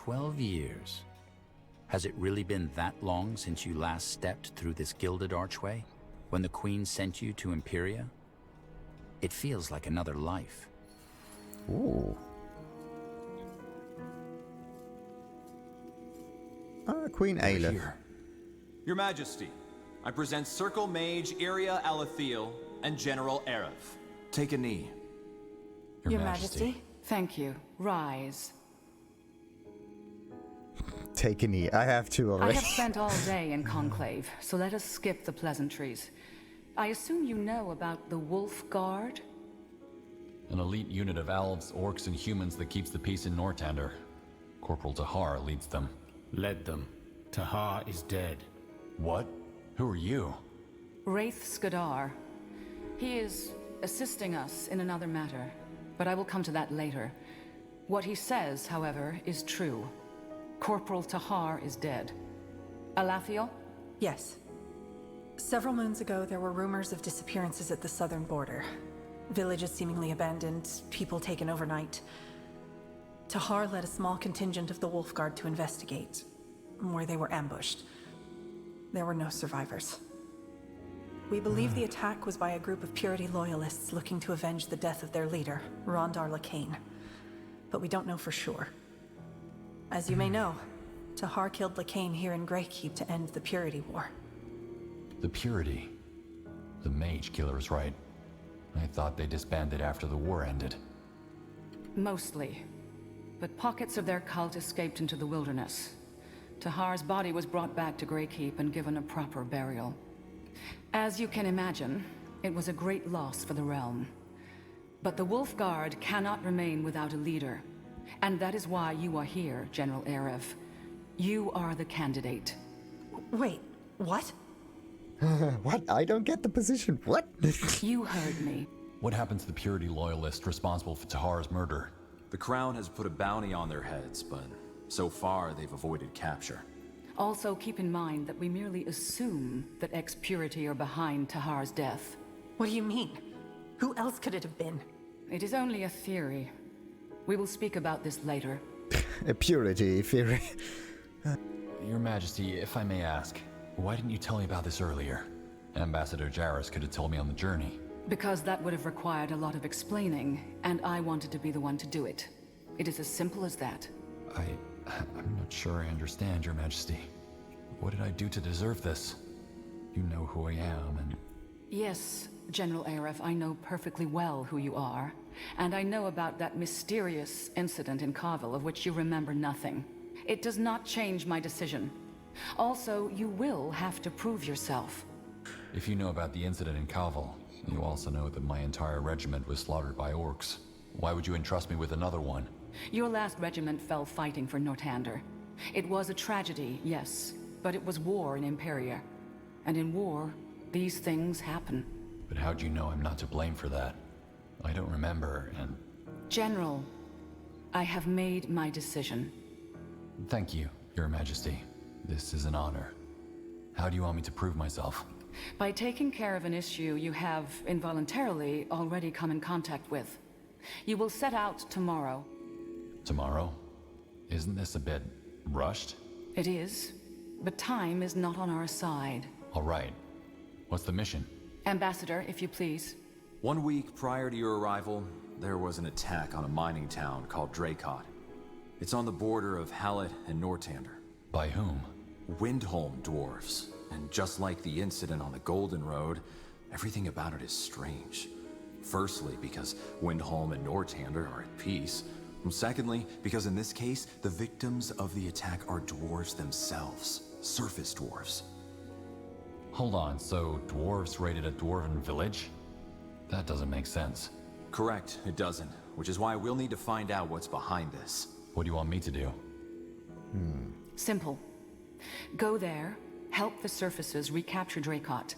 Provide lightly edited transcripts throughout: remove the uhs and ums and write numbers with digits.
12 years. Has it really been that long since you last stepped through this gilded archway, when the Queen sent you to Imperia? It feels like another life. Ooh. Queen Ayelith. Here. Your Majesty, I present Circle Mage Yria Alethiel and General Ayelith. Take a knee. Your Majesty. Thank you. Rise. Take a knee. I have to already. I have spent all day in Conclave, so let us skip the pleasantries. I assume you know about the Wolf Guard? An elite unit of elves, orcs, and humans that keeps the peace in Nortander. Corporal Xarr leads them. Led them. Xarr is dead. What? Who are you? Wraith Skadar. He is assisting us in another matter, but I will come to that later. What he says, however, is true. Corporal Xarr is dead. Alathiel? Yes. Several moons ago, there were rumors of disappearances at the southern border. Villages seemingly abandoned, people taken overnight. Xarr led a small contingent of the Wolf Guard to investigate, where they were ambushed. There were no survivors. We believe the attack was by a group of Purity loyalists looking to avenge the death of their leader, Rondar Lacane. But we don't know for sure. As you may know, Xarr killed Lacane here in Greykeep to end the Purity War. The Purity. The mage killers, right? I thought they disbanded after the war ended. Mostly. But pockets of their cult escaped into the wilderness. Xarr's body was brought back to Greykeep and given a proper burial. As you can imagine, it was a great loss for the realm. But the Wolf Guard cannot remain without a leader. And that is why you are here, General Ayelith. You are the candidate. Wait, what? What? I don't get the position. What? You heard me. What happened to the Purity loyalists responsible for Xarr's murder? The Crown has put a bounty on their heads, but so far they've avoided capture. Also keep in mind that we merely assume that ex-Purity are behind Xarr's death. What do you mean? Who else could it have been? It is only a theory. We will speak about this later. A Purity theory. Your Majesty, if I may ask, why didn't you tell me about this earlier? Ambassador Jaarus could have told me on the journey. Because that would have required a lot of explaining, and I wanted to be the one to do it. It is as simple as that. I'm not sure I understand, Your Majesty. What did I do to deserve this? You know who I am, and... Yes, General Ayelith, I know perfectly well who you are. And I know about that mysterious incident in Carvel of which you remember nothing. It does not change my decision. Also, you will have to prove yourself. If you know about the incident in Carvel, you also know that my entire regiment was slaughtered by orcs. Why would you entrust me with another one? Your last regiment fell fighting for Nortander. It was a tragedy, yes, but it was war in Imperia. And in war, these things happen. But how'd you know I'm not to blame for that? I don't remember, and... General, I have made my decision. Thank you, Your Majesty. This is an honor. How do you want me to prove myself? By taking care of an issue you have, involuntarily, already come in contact with. You will set out tomorrow. Tomorrow? Isn't this a bit rushed? It is, but time is not on our side. All right. What's the mission? Ambassador, if you please. 1 week prior to your arrival, there was an attack on a mining town called Dracot. It's on the border of Hallet and Nortander. By whom? Windholm dwarves. And just like the incident on the Golden Road, everything about it is strange. Firstly, because Windholm and Nortander are at peace. And secondly, because in this case, the victims of the attack are dwarves themselves. Surface dwarves. Hold on, so dwarves raided a dwarven village? That doesn't make sense. Correct, it doesn't. Which is why we'll need to find out what's behind this. What do you want me to do? Simple. Go there, help the surfaces recapture Dracot,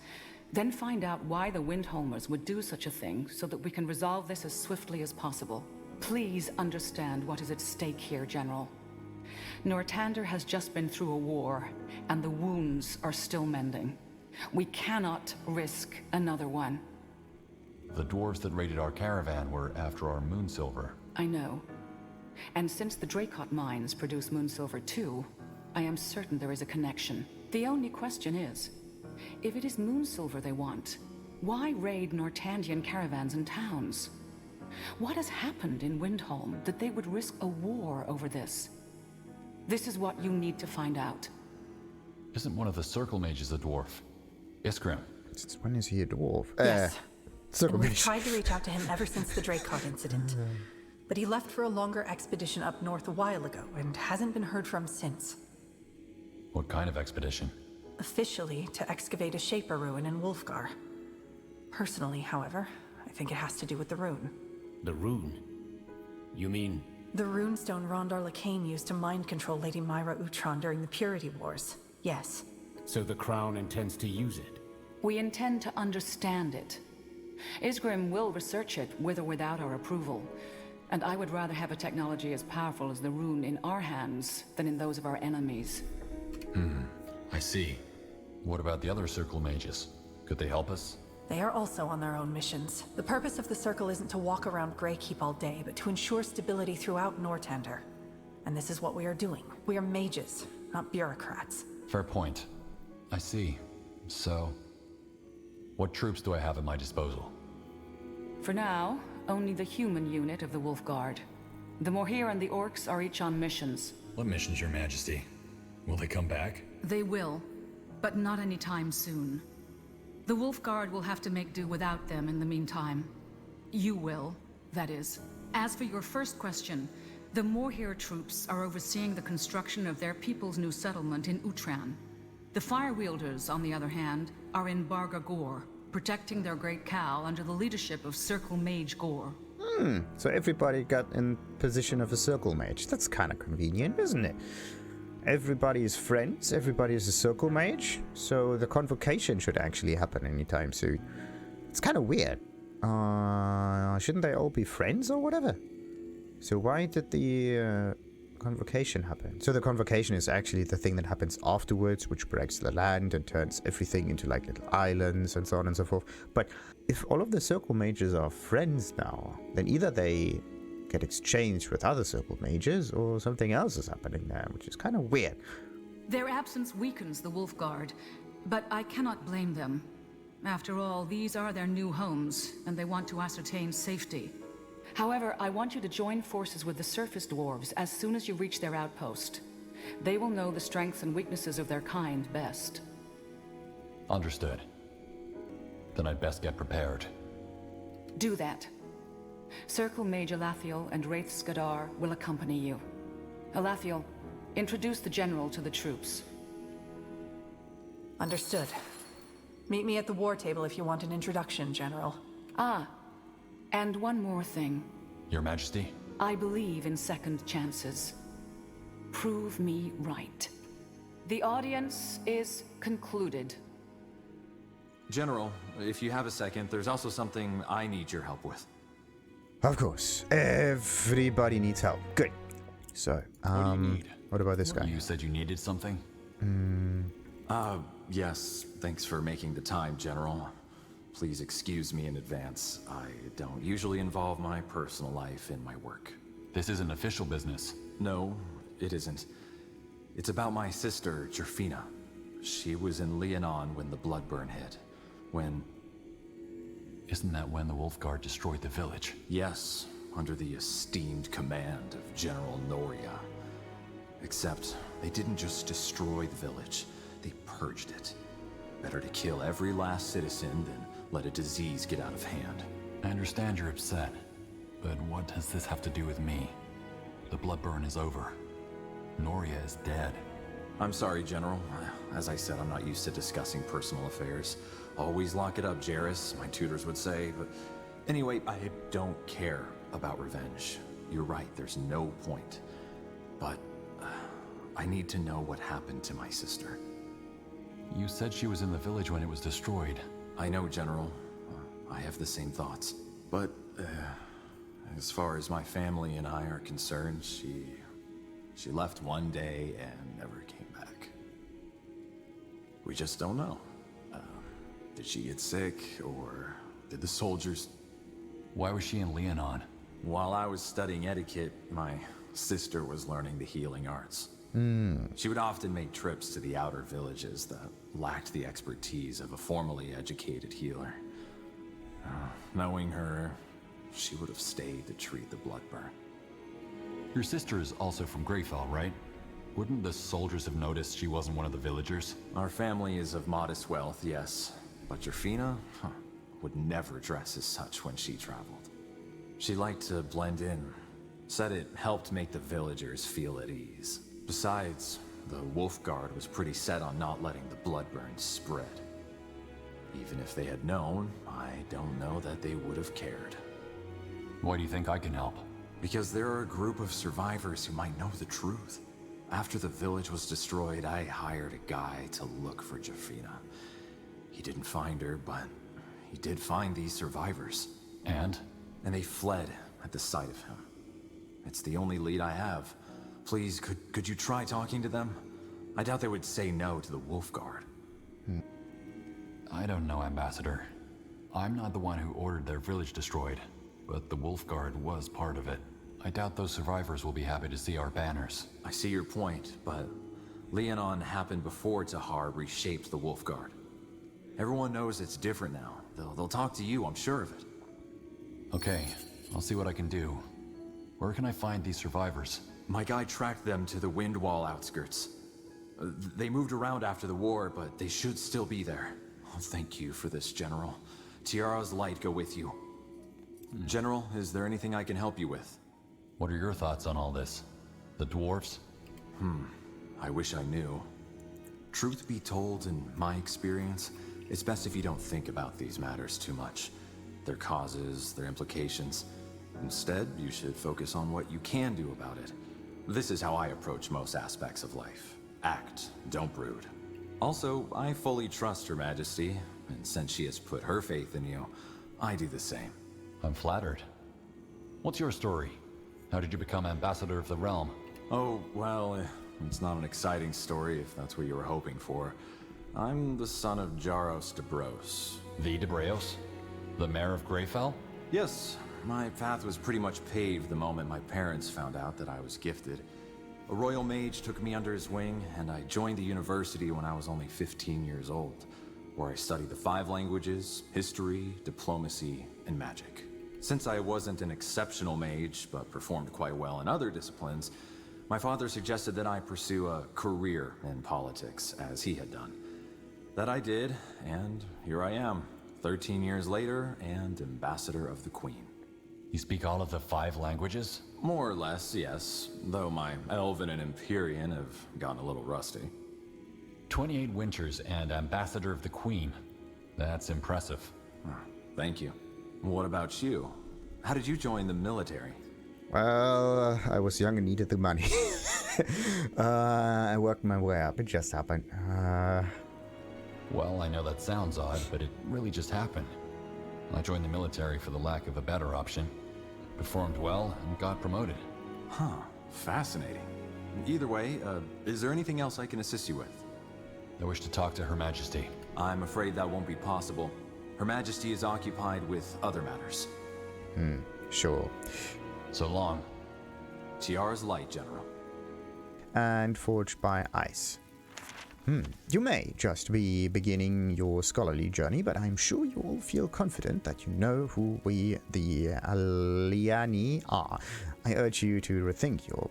then find out why the Windholmers would do such a thing so that we can resolve this as swiftly as possible. Please understand what is at stake here, General. Nortander has just been through a war, and the wounds are still mending. We cannot risk another one. The dwarves that raided our caravan were after our moon silver. I know. And since the Dracot mines produce moonsilver too, I am certain there is a connection. The only question is, if it is moonsilver they want, why raid Nortandian caravans and towns? What has happened in Windholm that they would risk a war over this? This is what you need to find out. Isn't one of the circle mages a dwarf? Iskrim. Since when is he a dwarf? Yes. Circle And we've mage. tried to reach out to him ever since the Dracot incident. But he left for a longer expedition up north a while ago and hasn't been heard from since. What kind of expedition? Officially, to excavate a Shaper ruin in Wolfgar. Personally, however, I think it has to do with the rune. The rune? You mean... The runestone Rondar Lacane used to mind control Lady Myra Utron during the Purity Wars. Yes. So the Crown intends to use it? We intend to understand it. Isgrim will research it with or without our approval. And I would rather have a technology as powerful as the rune in our hands than in those of our enemies. I see. What about the other circle mages? Could they help us? They are also on their own missions. The purpose of the Circle isn't to walk around Greykeep all day, but to ensure stability throughout Nortander. And this is what we are doing. We are mages, not bureaucrats. Fair point. I see. So, what troops do I have at my disposal? For now, only the human unit of the Wolf Guard. The Morhir and the Orcs are each on missions. What missions, Your Majesty? Will they come back? They will, but not anytime soon. The Wolf Guard will have to make do without them in the meantime. You will, that is. As for your first question, the Morhir troops are overseeing the construction of their people's new settlement in Utran. The Fire Wielders, on the other hand, are in Barga Gor, protecting their great cow under the leadership of Circle Mage Gor. So everybody got in position of a circle mage. That's kind of convenient, isn't it? Everybody is friends, everybody is a circle mage, so the convocation should actually happen anytime soon. It's kind of weird. Shouldn't they all be friends or whatever? So why did the convocation happen? So the convocation is actually the thing that happens afterwards, which breaks the land and turns everything into like little islands and so on and so forth. But if all of the circle mages are friends now, then either they get exchanged with other circle mages or something else is happening there, which is kind of weird. Their absence weakens the Wolf Guard, but I cannot blame them. After all, these are their new homes, and they want to ascertain safety. However, I want you to join forces with the surface dwarves as soon as you reach their outpost. They will know the strengths and weaknesses of their kind best. Understood. Then I'd best get prepared. Do that. Circle Mage Elathiel and Wraith Skadar will accompany you. Elathiel, introduce the General to the troops. Understood. Meet me at the war table if you want an introduction, General. Ah, and one more thing. Your Majesty? I believe in second chances. Prove me right. The audience is concluded. General, if you have a second, there's also something I need your help with. Of course, everybody needs help. Good. So, What do you need? what about this guy? You said you needed something? Yes, thanks for making the time, General. Please excuse me in advance. I don't usually involve my personal life in my work. This isn't official business. No, it isn't. It's about my sister, Jerfina. She was in Leonon when the Bloodburn hit. Isn't that when the Wolf Guard destroyed the village? Yes, under the esteemed command of General Noria. Except, they didn't just destroy the village, they purged it. Better to kill every last citizen than let a disease get out of hand. I understand you're upset, but what does this have to do with me? The Bloodburn is over. Noria is dead. I'm sorry, General. As I said, I'm not used to discussing personal affairs. Always lock it up, Jaarus, my tutors would say, but anyway, I don't care about revenge. You're right, there's no point. But I need to know what happened to my sister. You said she was in the village when it was destroyed. I know, General. I have the same thoughts. But as far as my family and I are concerned, she left one day and never came back. We just don't know. Did she get sick, or did the soldiers... Why was she in Leonon? While I was studying etiquette, my sister was learning the healing arts. She would often make trips to the outer villages that lacked the expertise of a formally educated healer. Knowing her, she would have stayed to treat the blood burn. Your sister is also from Greyfell, right? Wouldn't the soldiers have noticed she wasn't one of the villagers? Our family is of modest wealth, yes. But Jafina would never dress as such when she traveled. She liked to blend in. Said it helped make the villagers feel at ease. Besides, the Wolf Guard was pretty set on not letting the bloodburn spread. Even if they had known, I don't know that they would have cared. Why do you think I can help? Because there are a group of survivors who might know the truth. After the village was destroyed, I hired a guy to look for Jafina. He didn't find her, but he did find these survivors. And? And they fled at the sight of him. It's the only lead I have. Please, could you try talking to them? I doubt they would say no to the Wolf Guard. I don't know, Ambassador. I'm not the one who ordered their village destroyed, but the Wolf Guard was part of it. I doubt those survivors will be happy to see our banners. I see your point, but Leonon happened before Xarr reshaped the Wolf Guard. Everyone knows it's different now. They'll talk to you, I'm sure of it. Okay, I'll see what I can do. Where can I find these survivors? My guy tracked them to the Windwall outskirts. They moved around after the war, but they should still be there. Oh, thank you for this, General. Tiara's light go with you. General, is there anything I can help you with? What are your thoughts on all this? The dwarves? I wish I knew. Truth be told, in my experience, it's best if you don't think about these matters too much. Their causes, their implications. Instead, you should focus on what you can do about it. This is how I approach most aspects of life. Act, don't brood. Also, I fully trust Her Majesty, and since she has put her faith in you, I do the same. I'm flattered. What's your story? How did you become Ambassador of the Realm? Oh, well, it's not an exciting story if that's what you were hoping for. I'm the son of Jaarus de Bros. The de Breos? The Mayor of Greyfell? Yes, my path was pretty much paved the moment my parents found out that I was gifted. A royal mage took me under his wing, and I joined the university when I was only 15 years old, where I studied the 5 languages, history, diplomacy, and magic. Since I wasn't an exceptional mage, but performed quite well in other disciplines, my father suggested that I pursue a career in politics, as he had done. That I did, and here I am, 13 years later, and Ambassador of the Queen. You speak all of the 5 languages? More or less, yes, though my Elven and Empyrean have gotten a little rusty. 28 winters and Ambassador of the Queen. That's impressive. Thank you. What about you? How did you join the military? Well, I was young and needed the money. I worked my way up. It just happened. Well, I know that sounds odd, but it really just happened. I joined the military for the lack of a better option. Performed well and got promoted. Huh, fascinating. Either way, is there anything else I can assist you with? I wish to talk to Her Majesty. I'm afraid that won't be possible. Her Majesty is occupied with other matters. Sure. So long. Tiara's light, General. And forged by ice. You may just be beginning your scholarly journey, but I'm sure you all feel confident that you know who we, the Aliani, are. I urge you to rethink your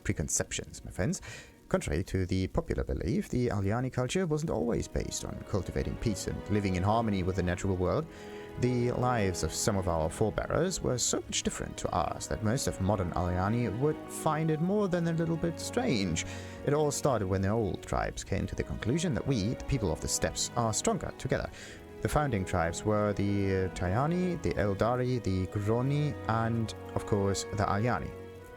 preconceptions, my friends. Contrary to the popular belief, the Aliani culture wasn't always based on cultivating peace and living in harmony with the natural world. The lives of some of our forebearers were so much different to ours that most of modern Aliani would find it more than a little bit strange. It all started when the old tribes came to the conclusion that we, the people of the steppes, are stronger together. The founding tribes were the Tayani, the Eldari, the Groni, and, of course, the Aliani.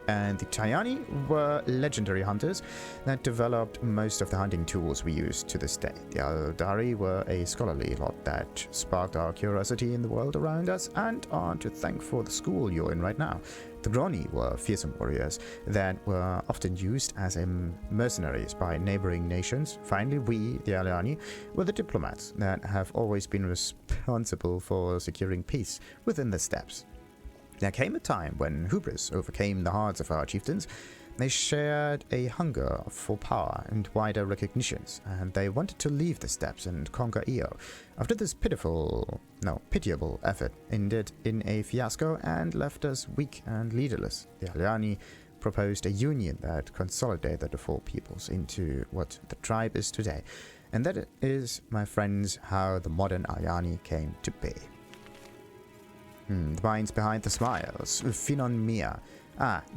And the Tayani were legendary hunters that developed most of the hunting tools we use to this day. The Eldari were a scholarly lot that sparked our curiosity in the world around us and are to thank for the school you're in right now. The Groni were fearsome warriors that were often used as mercenaries by neighboring nations. Finally, we, the Aliani, were the diplomats that have always been responsible for securing peace within the steppes. There came a time when hubris overcame the hearts of our chieftains. They shared a hunger for power and wider recognitions, and they wanted to leave the steppes and conquer Io. After this pitiable effort ended in a fiasco and left us weak and leaderless, the Aliani proposed a union that consolidated the four peoples into what the tribe is today. And that is, my friends, how the modern Aliani came to be. The minds behind the smiles, Finon Mir.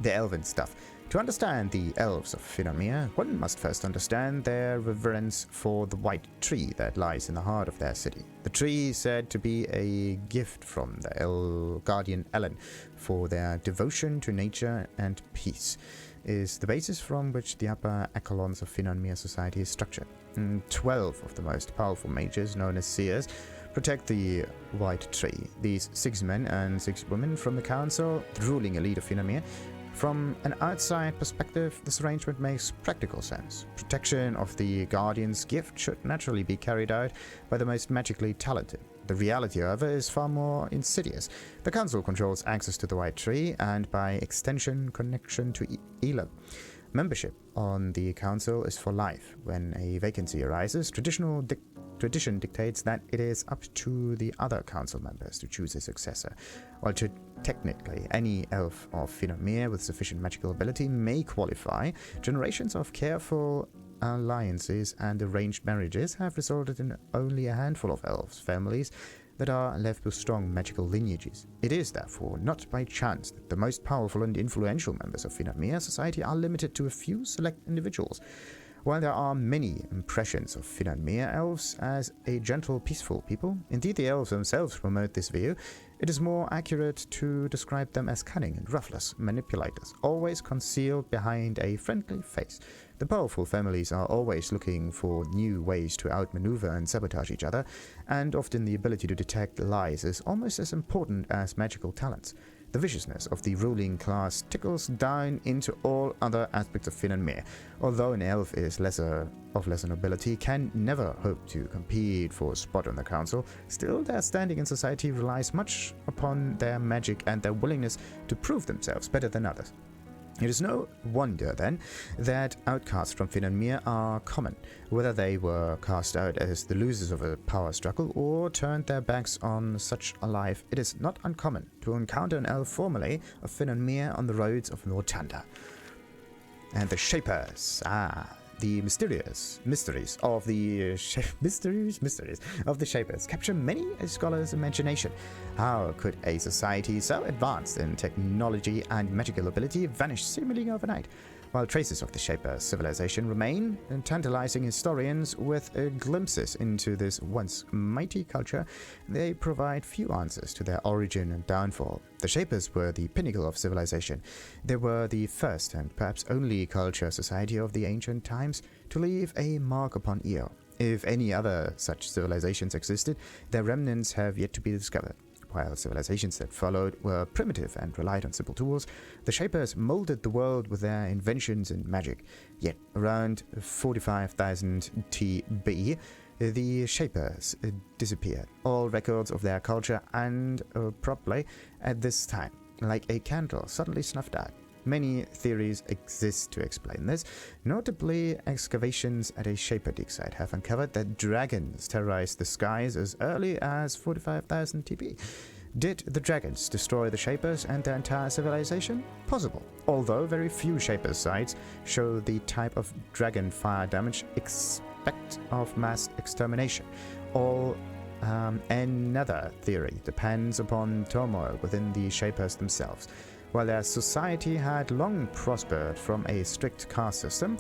The elven stuff. To understand the elves of Finon Mir, one must first understand their reverence for the white tree that lies in the heart of their city. The tree is said to be a gift from the guardian Eleon for their devotion to nature and peace, is the basis from which the upper echelons of Finon Mir society is structured. 12 of the most powerful mages, known as seers, protect the white tree. These 6 men and 6 women from the council, the ruling elite of Finon Mir. From an outside perspective, this arrangement makes practical sense. Protection of the Guardian's gift should naturally be carried out by the most magically talented. The reality, however, is far more insidious. The Council controls access to the White Tree and, by extension, connection to Eleon. Membership on the Council is for life. When a vacancy arises, tradition dictates that it is up to the other council members to choose a successor, while technically any elf of Finon Mir with sufficient magical ability may qualify. Generations of careful alliances and arranged marriages have resulted in only a handful of elves' families that are left with strong magical lineages. It is therefore not by chance that the most powerful and influential members of Finon Mir society are limited to a few select individuals. While there are many impressions of Finon Mir elves as a gentle, peaceful people, indeed the elves themselves promote this view, it is more accurate to describe them as cunning and ruthless manipulators, always concealed behind a friendly face. The powerful families are always looking for new ways to outmaneuver and sabotage each other, and often the ability to detect lies is almost as important as magical talents. The viciousness of the ruling class trickles down into all other aspects of Finon Mir. Although an elf is lesser nobility, can never hope to compete for a spot on the council, still their standing in society relies much upon their magic and their willingness to prove themselves better than others. It is no wonder, then, that outcasts from Finon Mir are common. Whether they were cast out as the losers of a power struggle or turned their backs on such a life, it is not uncommon to encounter an elf formerly of Finon Mir on the roads of Northander. And the Shapers, the mysteries of the Shapers capture many a scholar's imagination. How could a society so advanced in technology and magical ability vanish seemingly overnight? While traces of the Shaper civilization remain, tantalizing historians with glimpses into this once mighty culture, they provide few answers to their origin and downfall. The Shapers were the pinnacle of civilization. They were the first and perhaps only culture society of the ancient times to leave a mark upon Io. If any other such civilizations existed, their remnants have yet to be discovered. While civilizations that followed were primitive and relied on simple tools, the Shapers molded the world with their inventions and magic. Yet, around 45,000 TB, the Shapers disappeared. All records of their culture and probably at this time, like a candle suddenly snuffed out. Many theories exist to explain this. Notably, excavations at a Shaper dig site have uncovered that dragons terrorized the skies as early as 45,000 TB. Did the dragons destroy the Shapers and their entire civilization? Possible, although very few Shaper sites show the type of dragon fire damage expect of mass extermination. Another theory depends upon turmoil within the Shapers themselves. While their society had long prospered from a strict caste system,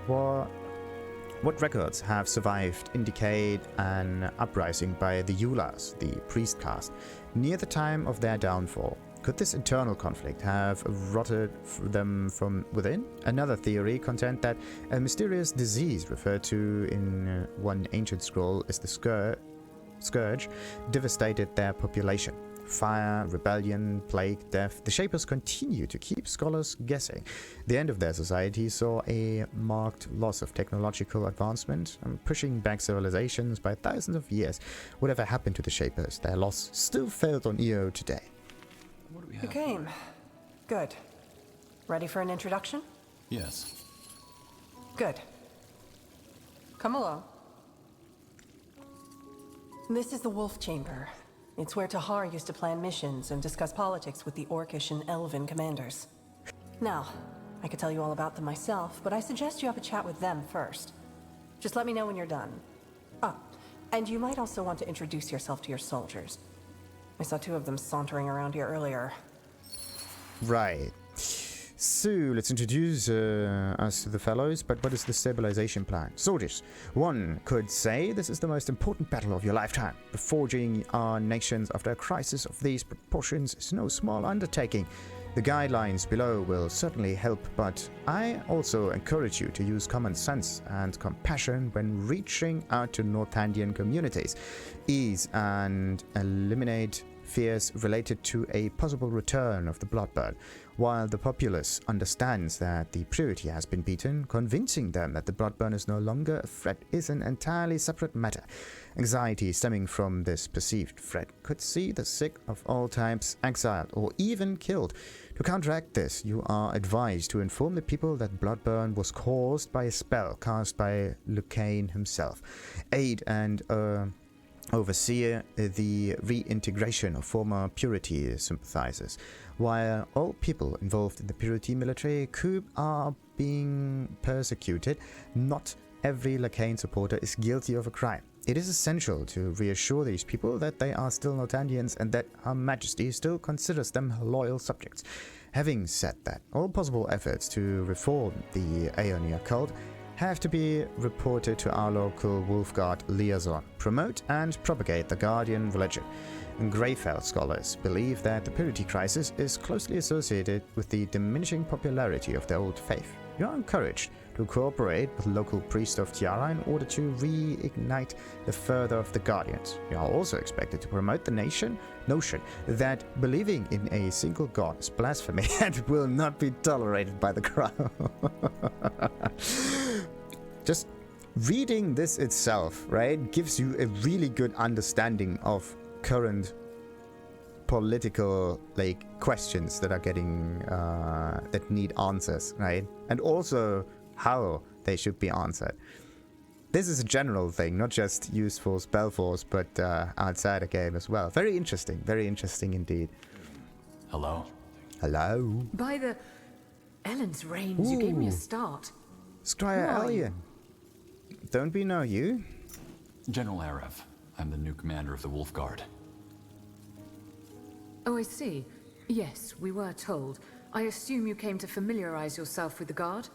what records have survived indicate an uprising by the Yulas, the priest caste, near the time of their downfall. Could this internal conflict have rotted them from within? Another theory contends that a mysterious disease referred to in one ancient scroll as the Scourge devastated their population. Fire, rebellion, plague, death, the Shapers continue to keep scholars guessing. The end of their society saw a marked loss of technological advancement, pushing back civilizations by thousands of years. Whatever happened to the Shapers, their loss still felt on Io today. What do we You came. Good. Ready for an introduction? Yes. Good. Come along. This is the Wolf Chamber. It's where Xarr used to plan missions and discuss politics with the Orcish and Elven commanders. Now, I could tell you all about them myself, but I suggest you have a chat with them first. Just let me know when you're done. Ah, and you might also want to introduce yourself to your soldiers. I saw 2 of them sauntering around here earlier. Right. So, let's introduce us to the fellows, but what is the stabilization plan? Soldiers, one could say this is the most important battle of your lifetime. Reforging our nations after a crisis of these proportions is no small undertaking. The guidelines below will certainly help, but I also encourage you to use common sense and compassion when reaching out to Northandian communities. Ease and eliminate fears related to a possible return of the Bloodburn. While the populace understands that the purity has been beaten, convincing them that the Bloodburn is no longer a threat is an entirely separate matter. Anxiety stemming from this perceived threat could see the sick of all types exiled or even killed. To counteract this, you are advised to inform the people that Bloodburn was caused by a spell cast by Lucane himself. Aid and oversee the reintegration of former Purity sympathizers. While all people involved in the Purity military coup are being persecuted, not every Lucane supporter is guilty of a crime. It is essential to reassure these people that they are still Northandians and that Her Majesty still considers them loyal subjects. Having said that, all possible efforts to reform the Aeonia cult have to be reported to our local Wolfguard liaison. Promote and propagate the Guardian religion. Greyfell scholars believe that the purity crisis is closely associated with the diminishing popularity of the old faith. You are encouraged to cooperate with local priests of Yria in order to reignite the fervor of the Guardians. You are also expected to promote the notion that believing in a single god is blasphemy and will not be tolerated by the crowd. Just reading this itself, right, gives you a really good understanding of current political questions that are getting that need answers, right? And also how they should be answered. This is a general thing, not just used for Spellforce, but outside a game as well. Very interesting indeed. Hello? Hello? By the Ellen's reins, you gave me a start. Scryer Eleon. Don't we know you? General Arev. I'm the new commander of the Wolf Guard. Oh, I see. Yes, we were told. I assume you came to familiarize yourself with the Guard?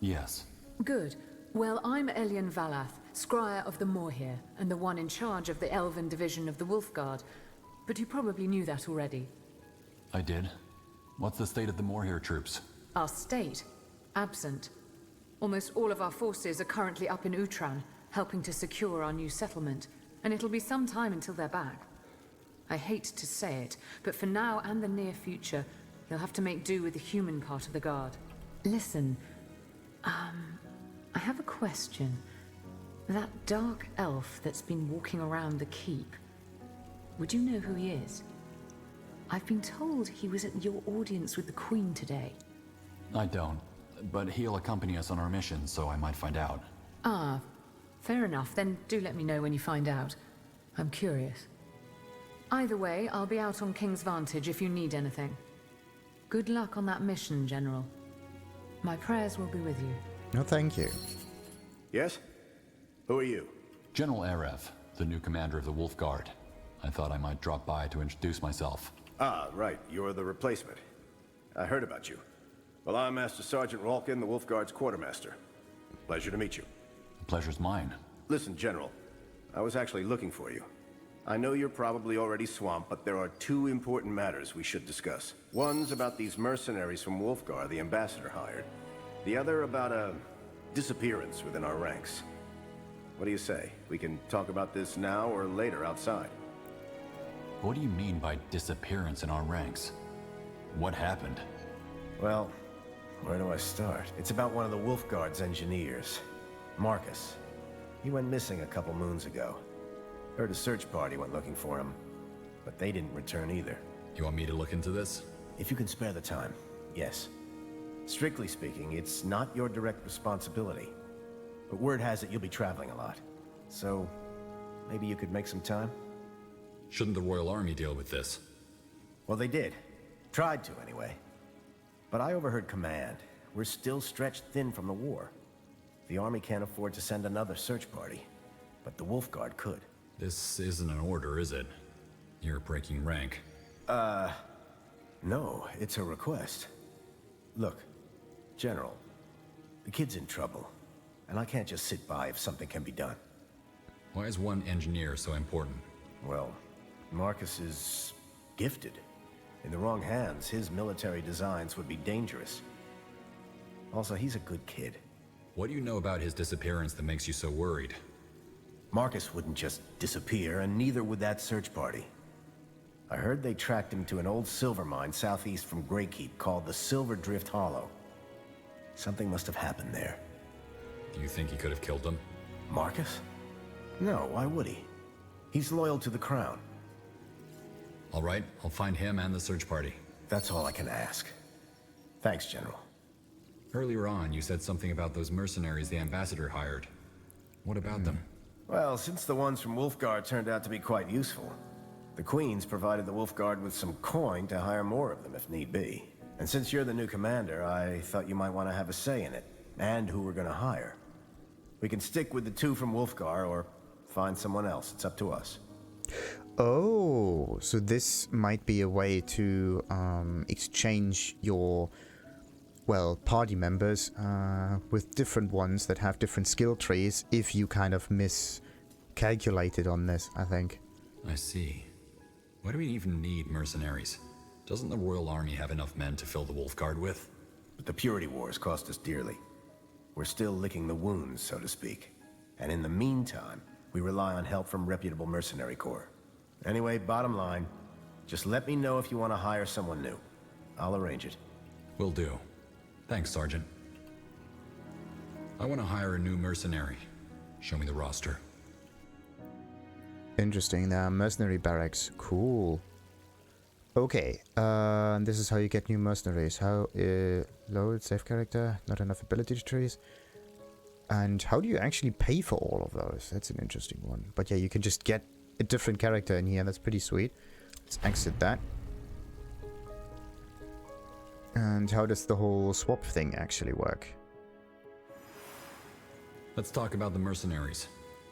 Yes. Good. Well, I'm Elian Valath, Scryer of the Mir, and the one in charge of the Elven division of the Wolf Guard. But you probably knew that already. I did. What's the state of the Mir troops? Our state? Absent. Almost all of our forces are currently up in Utran, helping to secure our new settlement, and it'll be some time until they're back. I hate to say it, but for now and the near future, you'll have to make do with the human part of the Guard. Listen, I have a question. That dark elf that's been walking around the keep, would you know who he is? I've been told he was at your audience with the Queen today. I don't, but he'll accompany us on our mission, so I might find out. Ah, fair enough. Then do let me know when you find out. I'm curious. Either way, I'll be out on King's Vantage if you need anything. Good luck on that mission, General. My prayers will be with you. No, thank you. Yes? Who are you? General Arev, the new commander of the Wolf Guard. I thought I might drop by to introduce myself. Ah, right. You're the replacement. I heard about you. Well, I'm Master Sergeant Raulkin, the Wolf Guard's quartermaster. Pleasure to meet you. The pleasure's mine. Listen, General. I was actually looking for you. I know you're probably already swamped, but there are 2 important matters we should discuss. One's about these mercenaries from Wolfguard the ambassador hired. The other about a disappearance within our ranks. What do you say? We can talk about this now or later outside. What do you mean by disappearance in our ranks? What happened? Well, where do I start? It's about one of the Wolfguard's engineers, Marcus. He went missing a couple moons ago. Heard a search party went looking for him, but they didn't return either. You want me to look into this? if you can spare the time, yes. Strictly speaking, it's not your direct responsibility. But word has it you'll be traveling a lot. So, maybe you could make some time? Shouldn't the Royal Army deal with this? Well, they did. Tried to, anyway. But I overheard command. We're still stretched thin from the war. The Army can't afford to send another search party. But the Wolfguard could. This isn't an order, is it? You're breaking rank. No, it's a request. Look, General, the kid's in trouble. And I can't just sit by if something can be done. Why is one engineer so important? Well, Marcus is gifted. In the wrong hands, his military designs would be dangerous. Also, he's a good kid. What do you know about his disappearance that makes you so worried? Marcus wouldn't just disappear, and neither would that search party. I heard they tracked him to an old silver mine southeast from Greykeep called the Silver Drift Hollow. Something must have happened there. Do you think he could have killed them? Marcus? No, why would he? He's loyal to the Crown. All right, I'll find him and the search party. That's all I can ask. Thanks, General. Earlier on, you said something about those mercenaries the Ambassador hired. What about them? Well, since the ones from Wolfguard turned out to be quite useful, the Queen's provided the Wolfguard with some coin to hire more of them if need be. And since you're the new commander, I thought you might want to have a say in it, and who we're gonna hire. We can stick with the two from Wolfguard, or find someone else. It's up to us. Oh, so this might be a way to exchange your, well, party members with different ones that have different skill trees if you kind of miscalculated on this, I think. I see. Why do we even need mercenaries? Doesn't the Royal Army have enough men to fill the Wolfguard with? But the Purity Wars cost us dearly. We're still licking the wounds, so to speak. And in the meantime, we rely on help from reputable mercenary corps. Anyway, bottom line, just let me know if you want to hire someone new. I'll arrange it. Will do. Thanks, Sergeant. I want to hire a new mercenary. Show me the roster. Interesting, there are mercenary barracks. Cool. Okay, this is how you get new mercenaries. How, load, save character, not enough ability trees. And how do you actually pay for all of those? That's an interesting one. But yeah, you can just get a different character in here. That's pretty sweet. Let's exit that. And how does the whole swap thing actually work? Let's talk about the mercenaries.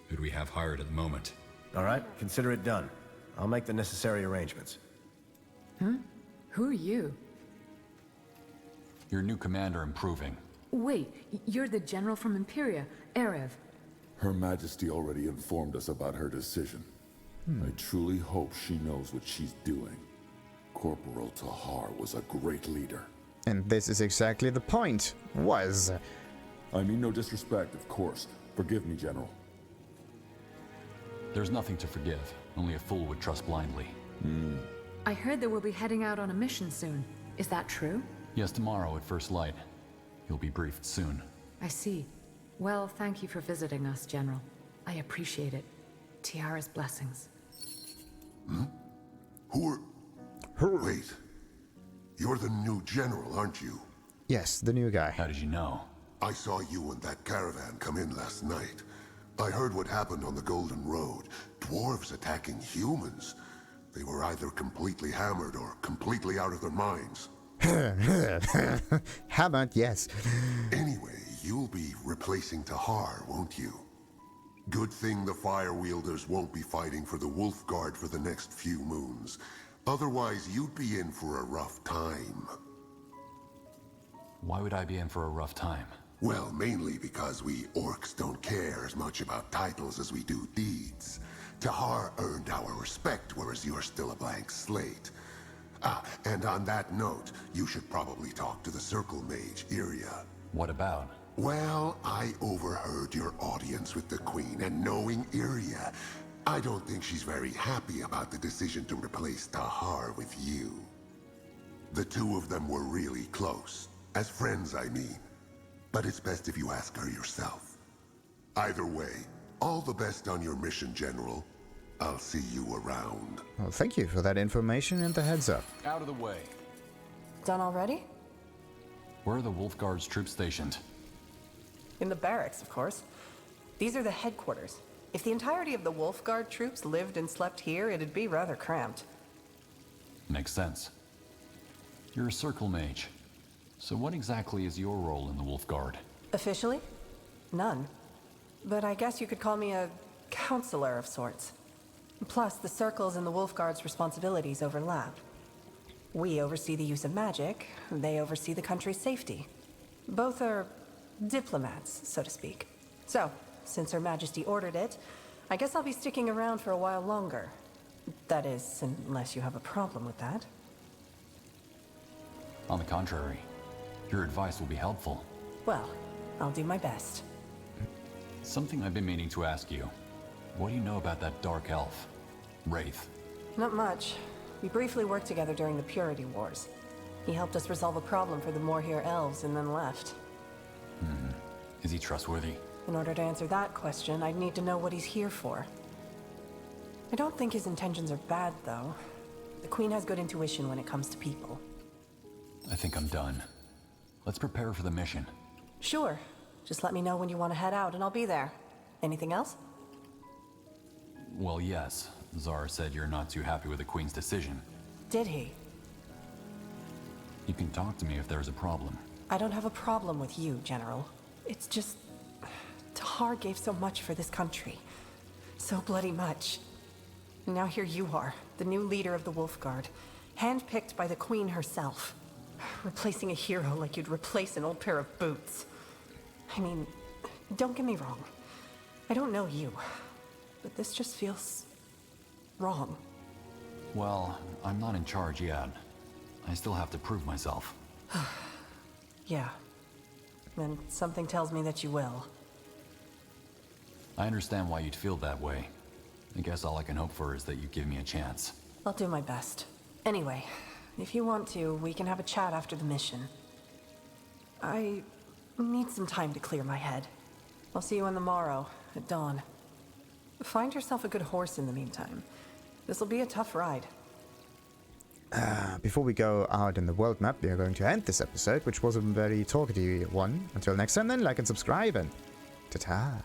Who do we have hired at the moment? All right, consider it done. I'll make the necessary arrangements. Huh? Who are you? Your new commander improving. Wait, you're the general from Imperia, Erev. Her Majesty already informed us about her decision. I truly hope she knows what she's doing. Corporal Xarr was a great leader. And this is exactly the point. Was. I mean no disrespect, of course. Forgive me, General. There's nothing to forgive. Only a fool would trust blindly. I heard that we'll be heading out on a mission soon. Is that true? Yes, tomorrow at first light. You'll be briefed soon. I see. Well, thank you for visiting us, General. I appreciate it. Tiara's blessings. Who are... Wait. You're the new general, aren't you? Yes, the new guy. How did you know? I saw you and that caravan come in last night. I heard what happened on the Golden Road. Dwarves attacking humans. They were either completely hammered or completely out of their minds. Hammered, yes. Anyway, you'll be replacing Xarr, won't you? Good thing the Fire Wielders won't be fighting for the Wolfguard for the next few moons. Otherwise, you'd be in for a rough time. Why would I be in for a rough time? Well, mainly because we orcs don't care as much about titles as we do deeds. Xarr earned our respect, whereas you're still a blank slate. Ah, and on that note, you should probably talk to the Circle Mage, Yria. What about? Well, I overheard your audience with the Queen, and knowing Yria, I don't think she's very happy about the decision to replace Xarr with you. The two of them were really close. As friends, I mean. But it's best if you ask her yourself. Either way, all the best on your mission, General. I'll see you around. Well, thank you for that information and the heads up. Out of the way. Done already? Where are the Wolfguard's troops stationed? In the barracks, of course. These are the headquarters. If the entirety of the Wolfguard troops lived and slept here, it'd be rather cramped. Makes sense. You're a circle mage. So what exactly is your role in the Wolfguard? Officially? None. But I guess you could call me a counselor of sorts. Plus, the circles and the Wolfguard's responsibilities overlap. We oversee the use of magic, they oversee the country's safety. Both are diplomats, so to speak. So, since Her Majesty ordered it, I guess I'll be sticking around for a while longer. That is, unless you have a problem with that. On the contrary, your advice will be helpful. Well, I'll do my best. Something I've been meaning to ask you. What do you know about that dark elf, Wraith? Not much. We briefly worked together during the Purity Wars. He helped us resolve a problem for the Morhir elves and then left. Is he trustworthy? In order to answer that question, I'd need to know what he's here for. I don't think his intentions are bad, though. The Queen has good intuition when it comes to people. I think I'm done. Let's prepare for the mission. Sure. Just let me know when you want to head out and I'll be there. Anything else? Well, yes. Xarr said you're not too happy with the Queen's decision. Did he? You can talk to me if there's a problem. I don't have a problem with you, General. It's just... Tahar gave so much for this country. So bloody much. And now here you are, the new leader of the Wolfguard, handpicked by the Queen herself. Replacing a hero like you'd replace an old pair of boots. I mean, don't get me wrong. I don't know you, but this just feels... wrong. Well, I'm not in charge yet. I still have to prove myself. Yeah. And something tells me that you will. I understand why you'd feel that way. I guess all I can hope for is that you give me a chance. I'll do my best. Anyway, if you want to, we can have a chat after the mission. I need some time to clear my head. I'll see you on the morrow, at dawn. Find yourself a good horse in the meantime. This'll be a tough ride. Before we go out in the world map, we are going to end this episode, which was a very talkative one. Until next time then, like and subscribe, and ta-ta.